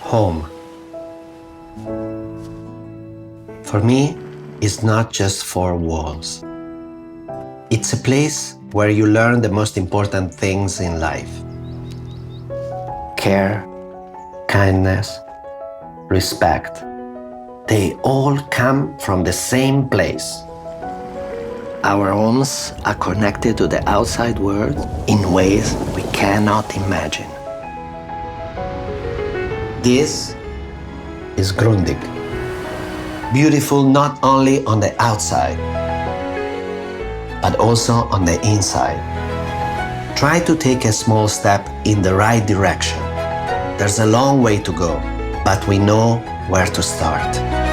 Home. For me, it's not just four walls. It's a place where you learn the most important things in life. Care, kindness, respect. They all come from the same place. Our homes are connected to the outside world in ways we cannot imagine. This is Grundig. Beautiful not only on the outside, but also on the inside. Try to take a small step in the right direction. There's a long way to go, but we know where to start.